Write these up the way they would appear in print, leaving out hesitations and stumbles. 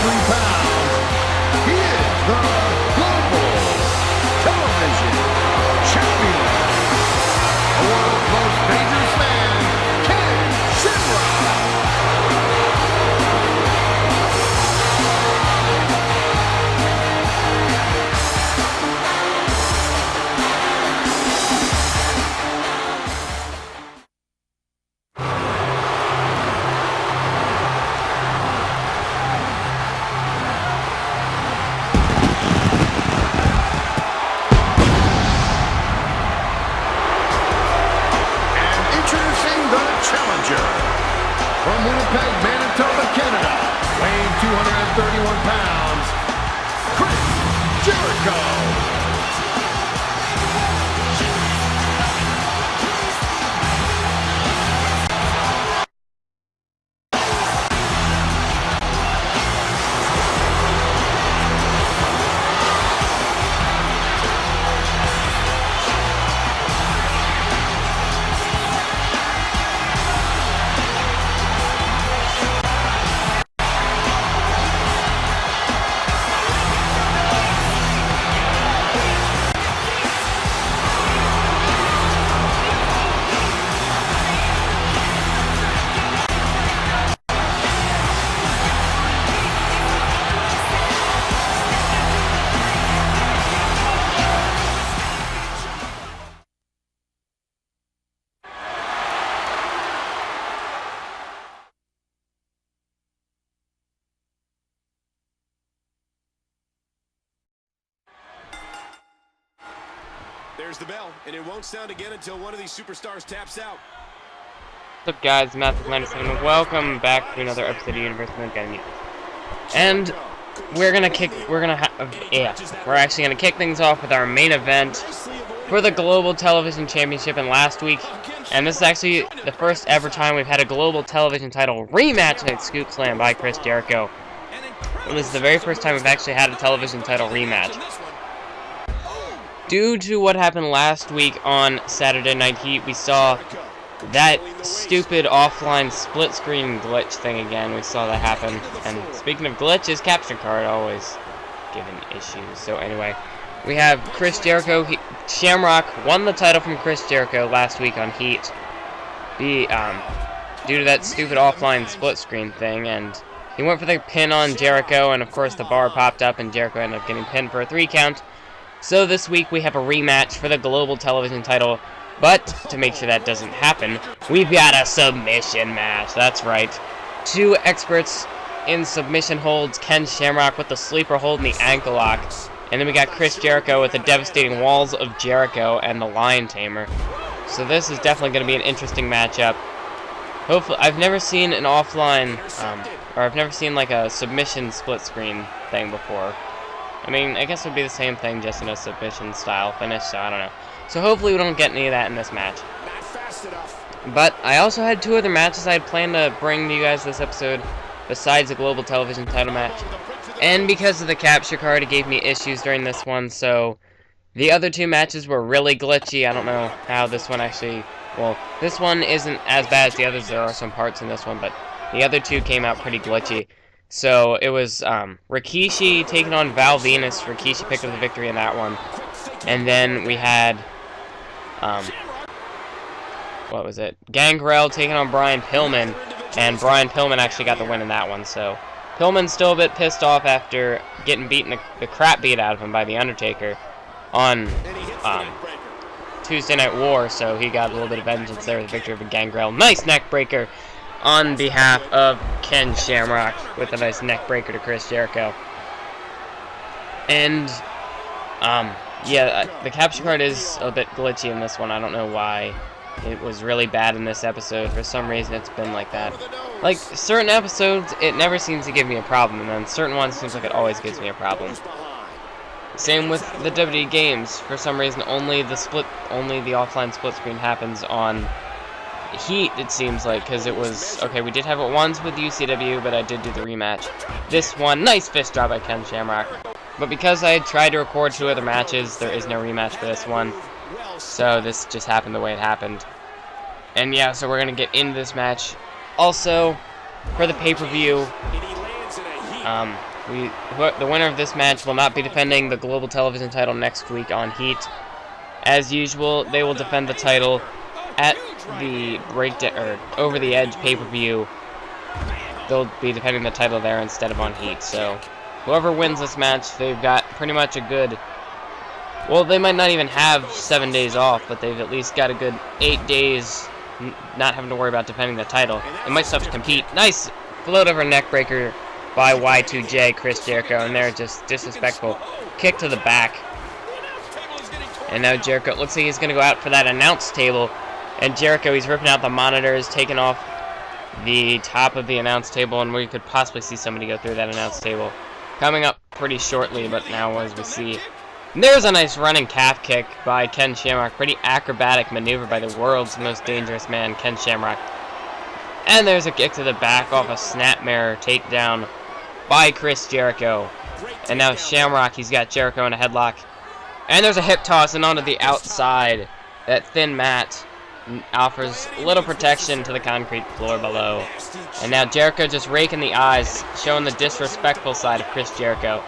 pounds, he is the Global Television Champion, the world's most dangerous man, Ken Shamrock. From Winnipeg, Manitoba, Canada, weighing 231 pounds, Chris Jericho. There's the bell, and it won't sound again until one of these superstars taps out. What's up, guys? Matthew and welcome back to another episode of Universe Academy. And we're actually gonna kick things off with our main event for the Global Television Championship in last week. And this is actually the first ever time we've had a Global Television title rematch at Scoop Slam by Chris Jericho. And this is the very first time we've actually had a television title rematch. Due to what happened last week on Saturday Night Heat, we saw that stupid offline split screen glitch thing again. We saw that happen. And speaking of glitches, capture card always giving issues. So anyway, we have Chris Jericho. Shamrock won the title from Chris Jericho last week on Heat. Due to that stupid offline split screen thing, and he went for the pin on Jericho, and of course the bar popped up and Jericho ended up getting pinned for a 3 count. So this week we have a rematch for the Global Television title, but to make sure that doesn't happen, we've got a submission match. That's right. 2 experts in submission holds, Ken Shamrock with the sleeper hold and the ankle lock, and then we got Chris Jericho with the devastating Walls of Jericho and the Lion Tamer. So this is definitely going to be an interesting matchup. Hopefully, I've never seen an offline, or I've never seen like a submission split screen thing before. I mean, I guess it would be the same thing, just in a submission style finish, so I don't know. So hopefully we don't get any of that in this match. But I also had 2 other matches I had planned to bring to you guys this episode, besides the Global Television title match. And because of the capture card, it gave me issues during this one, so the other 2 matches were really glitchy. I don't know how this one actually... Well, this one isn't as bad as the others. There are some parts in this one, but the other 2 came out pretty glitchy. So it was Rikishi taking on Val Venus. Rikishi picked up the victory in that one. And then we had, what was it? Gangrel taking on Brian Pillman. And Brian Pillman actually got the win in that one. So Pillman's still a bit pissed off after getting beaten the crap beat out of him by The Undertaker on Tuesday Night War. So he got a little bit of vengeance there with the victory of Gangrel. Nice neck breaker on behalf of Ken Shamrock with a nice neck breaker to Chris Jericho. And, yeah, the capture card is a bit glitchy in this one. I don't know why. It was really bad in this episode. For some reason, it's been like that. Like, certain episodes, it never seems to give me a problem, and then certain ones, it seems like it always gives me a problem. Same with the WWE games. For some reason, only the offline split screen happens on Heat, it seems like, because it was, okay, we did have it once with UCW, but I did do the rematch. This one, nice fist drop by Ken Shamrock. But because I had tried to record 2 other matches, there is no rematch for this one. So this just happened the way it happened. And yeah, so we're going to get into this match. Also, for the pay-per-view, The winner of this match will not be defending the global television title next week on Heat. As usual, they will defend the title at the Breakdown or Over the Edge pay-per-view. They'll be defending the title there instead of on Heat. So whoever wins this match, they've got pretty much a good. Well, they might not even have 7 days off, but they've at least got a good 8 days not having to worry about defending the title. They might still have to compete. Nice float over neck breaker by Y2J, Chris Jericho, and they're just disrespectful. Kick to the back. And now Jericho, looks like he's going to go out for that announce table. And Jericho, he's ripping out the monitors, taking off the top of the announce table, and we could possibly see somebody go through that announce table. Coming up pretty shortly, but now as we see. And there's a nice running calf kick by Ken Shamrock. Pretty acrobatic maneuver by the world's most dangerous man, Ken Shamrock. And there's a kick to the back off a snapmare takedown by Chris Jericho. And now Shamrock, he's got Jericho in a headlock. And there's a hip toss and onto the outside. That thin mat offers little protection to the concrete floor below. And now Jericho just raking the eyes, showing the disrespectful side of Chris Jericho.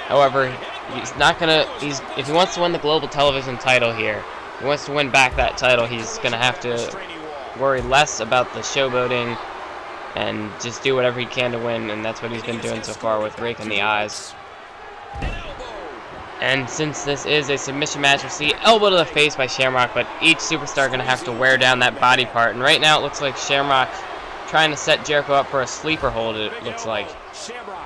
However, he's not gonna. If he wants to win the global television title here, if he wants to win back that title, he's gonna have to worry less about the showboating and just do whatever he can to win. And that's what he's been doing so far with raking the eyes. And since this is a submission match, we'll see elbow to the face by Shamrock, but each superstar going to have to wear down that body part. And right now it looks like Shamrock trying to set Jericho up for a sleeper hold, it looks like.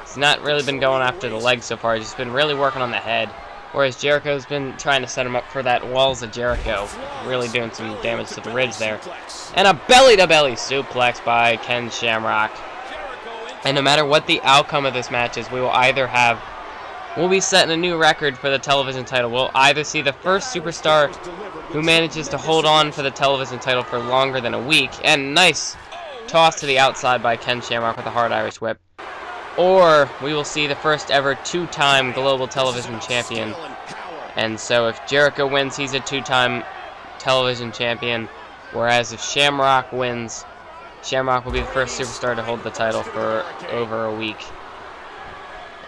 He's not really been going after the legs so far, he's just been really working on the head. Whereas Jericho's been trying to set him up for that walls of Jericho, really doing some damage to the ribs there. And a belly-to-belly suplex by Ken Shamrock. And no matter what the outcome of this match is, we'll be setting a new record for the television title. We'll either see the first superstar who manages to hold on for the television title for longer than a week, and nice toss to the outside by Ken Shamrock with a hard Irish whip, or we will see the first ever two-time global television champion. And so if Jericho wins, he's a two-time television champion, whereas if Shamrock wins, Shamrock will be the first superstar to hold the title for over a week.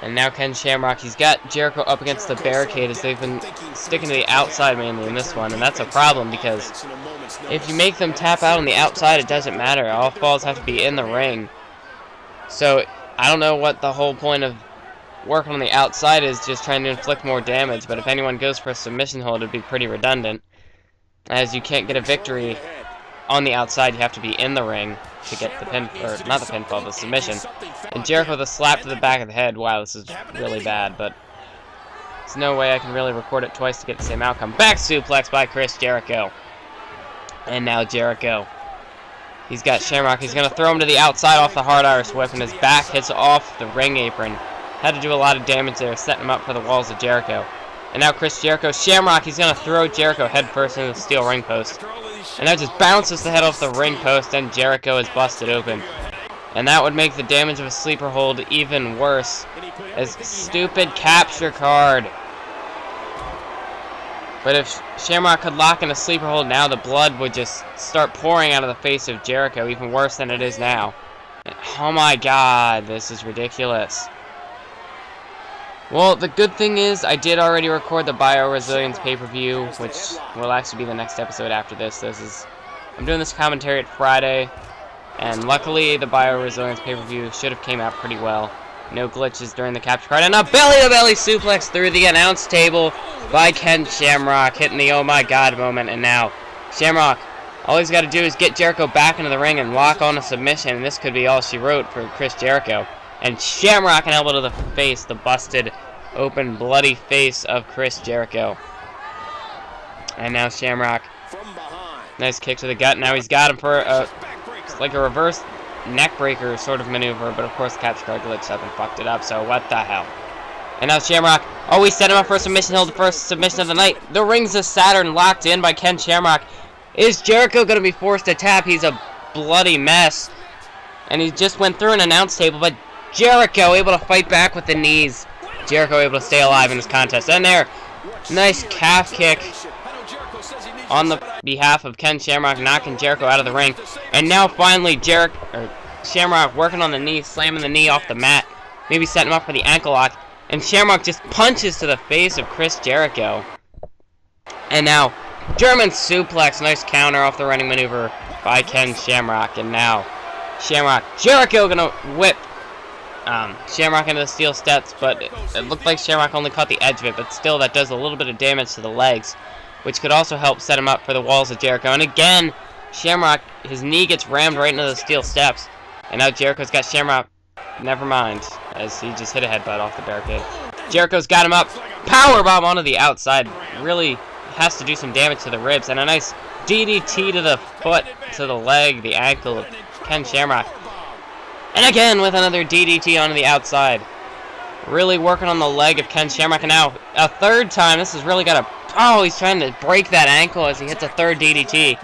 And now Ken Shamrock, he's got Jericho up against the barricade as they've been sticking to the outside mainly in this one. And that's a problem because if you make them tap out on the outside, it doesn't matter. All falls have to be in the ring. So I don't know what the whole point of working on the outside is, just trying to inflict more damage. But if anyone goes for a submission hold, it would be pretty redundant, as you can't get a victory on the outside. You have to be in the ring to get the pin, or not the pinfall, the submission. And Jericho with a slap to the back of the head. Wow, this is really bad, but there's no way I can really record it twice to get the same outcome. Back suplex by Chris Jericho. And now Jericho, he's got Shamrock. He's going to throw him to the outside off the hard Irish whip, and his back hits off the ring apron. Had to do a lot of damage there, setting him up for the walls of Jericho. And now Chris Jericho, Shamrock, he's going to throw Jericho head first into the steel ring post. And that just bounces the head off the ring post, and Jericho is busted open. And that would make the damage of a sleeper hold even worse, as stupid capture card. But if Shamrock could lock in a sleeper hold now, the blood would just start pouring out of the face of Jericho, even worse than it is now. Oh my god, this is ridiculous. Well, the good thing is, I did already record the Bio-Resilience pay-per-view, which will actually be the next episode after this. I'm doing this commentary at Friday, and luckily the Bio-Resilience pay-per-view should have came out pretty well. No glitches during the capture card, and a belly-to-belly suplex through the announce table by Ken Shamrock, hitting the oh my god moment. And now, Shamrock, all he's got to do is get Jericho back into the ring and lock on a submission, and this could be all she wrote for Chris Jericho. And Shamrock, an elbow to the face, the busted, open, bloody face of Chris Jericho. And now Shamrock, nice kick to the gut. Now he's got him for like a reverse neck breaker sort of maneuver, but of course the capture card glitched up and fucked it up, so what the hell. And now Shamrock, oh, we set him up for a submission hold, the first submission of the night. The Rings of Saturn locked in by Ken Shamrock. Is Jericho going to be forced to tap? He's a bloody mess. And he just went through an announce table, but Jericho able to fight back with the knees. Jericho able to stay alive in this contest. And there, nice calf kick on the behalf of Ken Shamrock, knocking Jericho out of the ring. And now finally Shamrock working on the knee, slamming the knee off the mat. maybe set him up for the ankle lock. And Shamrock just punches to the face of Chris Jericho. And now, German suplex, nice counter off the running maneuver by Ken Shamrock. And now, Jericho gonna whip Shamrock into the steel steps, but it looked like Shamrock only caught the edge of it, but still that does a little bit of damage to the legs, which could also help set him up for the walls of Jericho. And again, Shamrock, his knee gets rammed right into the steel steps, and now Jericho's got Shamrock, never mind, as he just hit a headbutt off the barricade. Jericho's got him up, powerbomb onto the outside, really has to do some damage to the ribs, and a nice DDT to the foot, to the leg, the ankle of Ken Shamrock. And again with another DDT onto the outside. Really working on the leg of Ken Shamrock. And now a third time. This has really got a... Oh, he's trying to break that ankle as he hits a third DDT.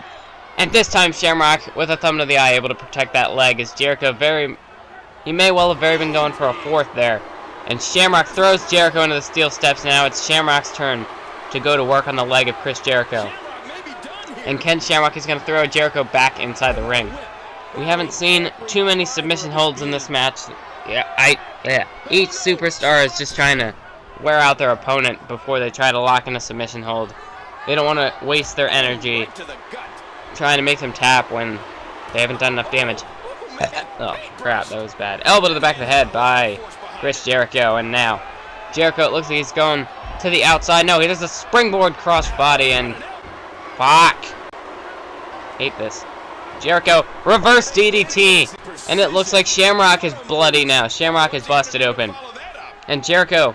And this time Shamrock with a thumb to the eye able to protect that leg as Jericho he may well have been going for a fourth there. And Shamrock throws Jericho into the steel steps. Now it's Shamrock's turn to go to work on the leg of Chris Jericho. And Ken Shamrock is going to throw Jericho back inside the ring. We haven't seen too many submission holds in this match. Each superstar is just trying to wear out their opponent before they try to lock in a submission hold. They don't want to waste their energy trying to make them tap when they haven't done enough damage. Oh, crap, that was bad. Elbow to the back of the head by Chris Jericho. And now, Jericho, it looks like he's going to the outside. No, he does a springboard crossbody and... Fuck! Hate this. Jericho, reverse DDT, and it looks like Shamrock is bloody now. Shamrock is busted open. And Jericho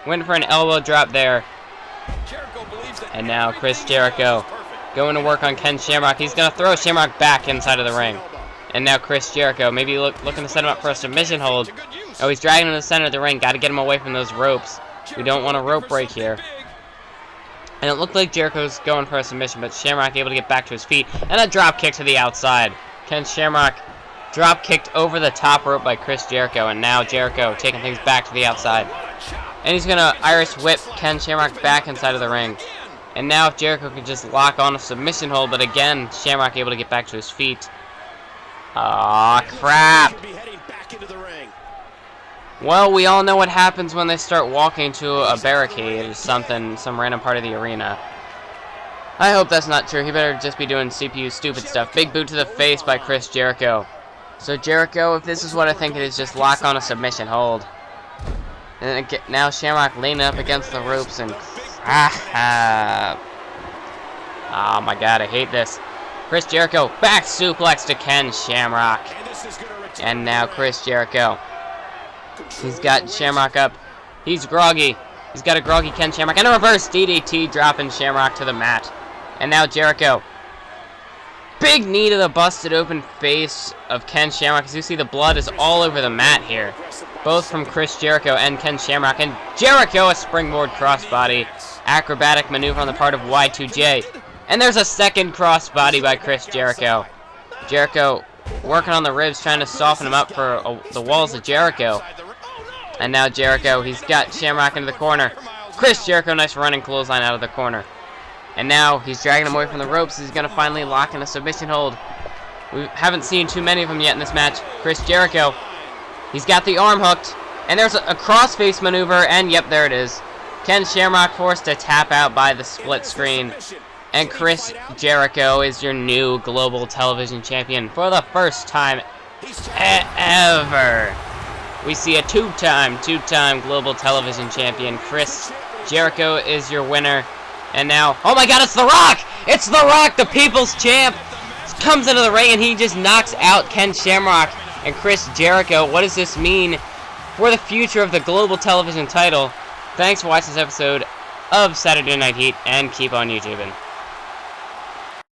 went for an elbow drop there. And now Chris Jericho going to work on Ken Shamrock. He's going to throw Shamrock back inside of the ring. And now Chris Jericho, maybe looking to set him up for a submission hold. Oh, he's dragging him to the center of the ring. Got to get him away from those ropes. We don't want a rope break here. And it looked like Jericho's going for a submission, but Shamrock able to get back to his feet. And a drop kick to the outside. Ken Shamrock drop kicked over the top rope by Chris Jericho. And now Jericho taking things back to the outside. And he's going to Irish whip Ken Shamrock back inside of the ring. And now if Jericho could just lock on a submission hold, but again, Shamrock able to get back to his feet. Aw, crap. Well, we all know what happens when they start walking to a barricade or something, some random part of the arena. I hope that's not true. He better just be doing CPU stupid stuff. Big boot to the face by Chris Jericho. So Jericho, if this is what I think it is, just lock on a submission hold. And now Shamrock leaning up against the ropes and... Oh my god, I hate this. Chris Jericho, back suplex to Ken Shamrock. And now Chris Jericho. He's got Shamrock up. He's groggy. He's got a groggy Ken Shamrock. And a reverse DDT dropping Shamrock to the mat. And now Jericho. Big knee to the busted open face of Ken Shamrock. As you see, the blood is all over the mat here. Both from Chris Jericho and Ken Shamrock. And Jericho, a springboard crossbody. Acrobatic maneuver on the part of Y2J. And there's a second crossbody by Chris Jericho. Jericho working on the ribs, trying to soften him up for the walls of Jericho. And now Jericho, he's got Shamrock into the corner. Chris Jericho, nice running clothesline out of the corner. And now he's dragging him away from the ropes. He's going to finally lock in a submission hold. We haven't seen too many of them yet in this match. Chris Jericho, he's got the arm hooked. And there's a crossface maneuver, and yep, there it is. Ken Shamrock forced to tap out by the split screen. And Chris Jericho is your new global television champion for the first time ever. We see a two-time global television champion. Chris Jericho is your winner. And now, oh my god, it's The Rock! It's The Rock, the people's champ! Comes into the ring and he just knocks out Ken Shamrock and Chris Jericho. What does this mean for the future of the global television title? Thanks for watching this episode of Saturday Night Heat, and keep on YouTubing.